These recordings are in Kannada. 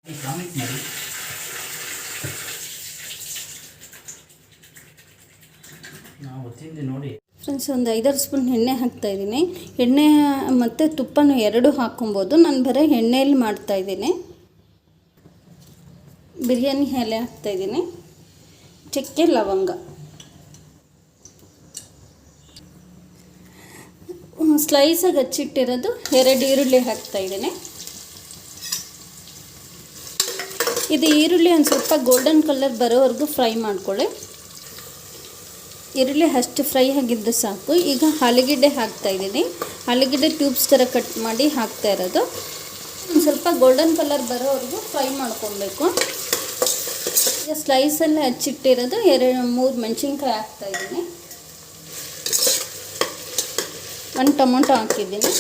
ಕಾಮೆಂಟ್ ಮಾಡಿ. ನಾವು ತಿಂದು ನೋಡಿ ಫ್ರೆಂಡ್ಸ್. ಒಂದು 5-6 ಸ್ಪೂನ್ ಎಣ್ಣೆ ಹಾಕ್ತಾಯಿದ್ದೀನಿ. ಎಣ್ಣೆ ಮತ್ತು ತುಪ್ಪನೂ ಎರಡೂ ಹಾಕ್ಕೊಬೋದು. ನಾನು ಬರೀ ಎಣ್ಣೆಯಲ್ಲಿ ಮಾಡ್ತಾಯಿದ್ದೀನಿ. ಬಿರಿಯಾನಿ ಎಲೆ ಹಾಕ್ತಾಯಿದ್ದೀನಿ, ಚಕ್ಕೆ ಲವಂಗ, ಸ್ಲೈಸಾಗಿ ಹಚ್ಚಿಟ್ಟಿರೋದು 2 ಈರುಳ್ಳಿ ಹಾಕ್ತಾಯಿದ್ದೀನಿ. ಇದು ಈರುಳ್ಳಿ ಒಂದು ಸ್ವಲ್ಪ ಗೋಲ್ಡನ್ ಕಲರ್ ಬರೋವರೆಗೂ ಫ್ರೈ ಮಾಡ್ಕೊಳ್ಳಿ. ಈರುಳ್ಳಿ ಅಷ್ಟು ಫ್ರೈ ಆಗಿದ್ದು ಸಾಕು. ಈಗ ಆಲೂಗೆಡ್ಡೆ ಹಾಕ್ತಾಯಿದ್ದೀನಿ. ಆಲೂಗೆಡ್ಡೆ ಟ್ಯೂಬ್ಸ್ ಥರ ಕಟ್ ಮಾಡಿ ಹಾಕ್ತಾ ಇರೋದು. ಒಂದು ಸ್ವಲ್ಪ ಗೋಲ್ಡನ್ ಕಲರ್ ಬರೋವರೆಗೂ ಫ್ರೈ ಮಾಡ್ಕೊಬೇಕು. ಈಗ ಸ್ಲೈಸಲ್ಲಿ ಹಚ್ಚಿಟ್ಟಿರೋದು 2-3 ಮೆಣಸಿನ್ಕಾಯಿ ಹಾಕ್ತಾಯಿದ್ದೀನಿ. 1 ಟೊಮೊಟೊ ಹಾಕಿದ್ದೀನಿ.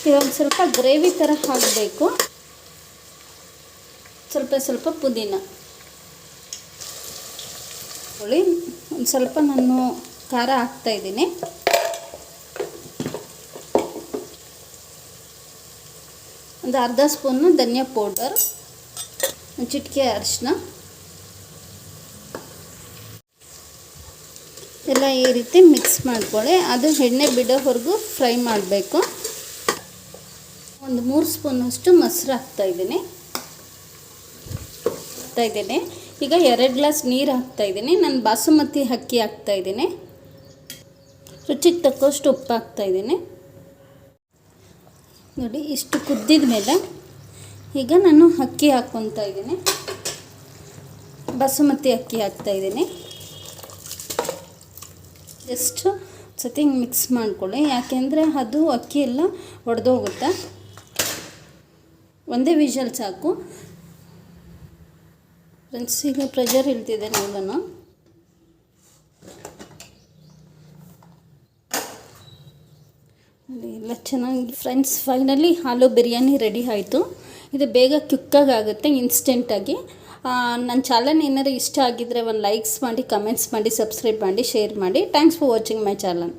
ಇವಾಗ ಸ್ವಲ್ಪ ಗ್ರೇವಿ ಥರ ಹಾಕಬೇಕು. ಸ್ವಲ್ಪ ಪುದೀನ ಒಂದು ಸ್ವಲ್ಪ ನಾನು ಖಾರ ಹಾಕ್ತಾಯಿದ್ದೀನಿ. ಒಂದು ಅರ್ಧ ಸ್ಪೂನು ಧನಿಯಾ ಪೌಡರ್, ಒಂದು ಚಿಟಿಕೆ ಅರಿಶಿನ ಎಲ್ಲ ಈ ರೀತಿ ಮಿಕ್ಸ್ ಮಾಡ್ಕೊಳ್ಳಿ. ಅದು ಎಣ್ಣೆ ಬಿಡೋವರೆಗೂ ಫ್ರೈ ಮಾಡಬೇಕು. ಒಂದು 3 ಸ್ಪೂನಷ್ಟು ಮೊಸರು ಹಾಕ್ತಾಯಿದ್ದೀನಿ. ಈಗ 2 ಗ್ಲಾಸ್ ನೀರು ಹಾಕ್ತಾಯಿದ್ದೀನಿ. ನಾನು ಬಾಸುಮತಿ ಅಕ್ಕಿ ಹಾಕ್ತಾಯಿದ್ದೀನಿ. ರುಚಿಗೆ ತಕ್ಕಷ್ಟು ಉಪ್ಪು ಹಾಕ್ತಾಯಿದ್ದೀನಿ. ನೋಡಿ, ಇಷ್ಟು ಕುದ್ದಿದ ಮೇಲೆ ಈಗ ನಾನು ಅಕ್ಕಿ ಹಾಕ್ಕೊತಾ ಇದ್ದೀನಿ. ಬಾಸುಮತಿ ಅಕ್ಕಿ ಹಾಕ್ತಾಯಿದ್ದೀನಿ. ಜಸ್ಟ್ ಸತಿ ಮಿಕ್ಸ್ ಮಾಡ್ಕೊಳ್ಳಿ, ಯಾಕೆಂದರೆ ಅದು ಅಕ್ಕಿ ಎಲ್ಲ ಒಡೆದೋಗುತ್ತೆ. ಒಂದೇ ವಿಷಲ್ ಸಾಕು. ಫ್ರೆಂಡ್ಸ್, ಈಗ ಪ್ರೆಷರ್ ಇಳ್ತಿದೆ ನೋಡೋಣ. ಎಲ್ಲ ಚೆನ್ನಾಗಿ ಫ್ರೆಂಡ್ಸ್, ಫೈನಲಿ ಆಲೂ ಬಿರಿಯಾನಿ ರೆಡಿ ಆಯಿತು. ಇದು ಬೇಗ ಕ್ವಿಕ್ಕಾಗಿ ಆಗುತ್ತೆ, ಇನ್ಸ್ಟೆಂಟಾಗಿ. ನನ್ನ ಚಾನಲ್ ಏನಾರು ಇಷ್ಟ ಆಗಿದ್ದರೆ ಒಂದು ಲೈಕ್ಸ್ ಮಾಡಿ, ಕಮೆಂಟ್ಸ್ ಮಾಡಿ, ಸಬ್ಸ್ಕ್ರೈಬ್ ಮಾಡಿ, ಶೇರ್ ಮಾಡಿ. Thanks for watching my channel.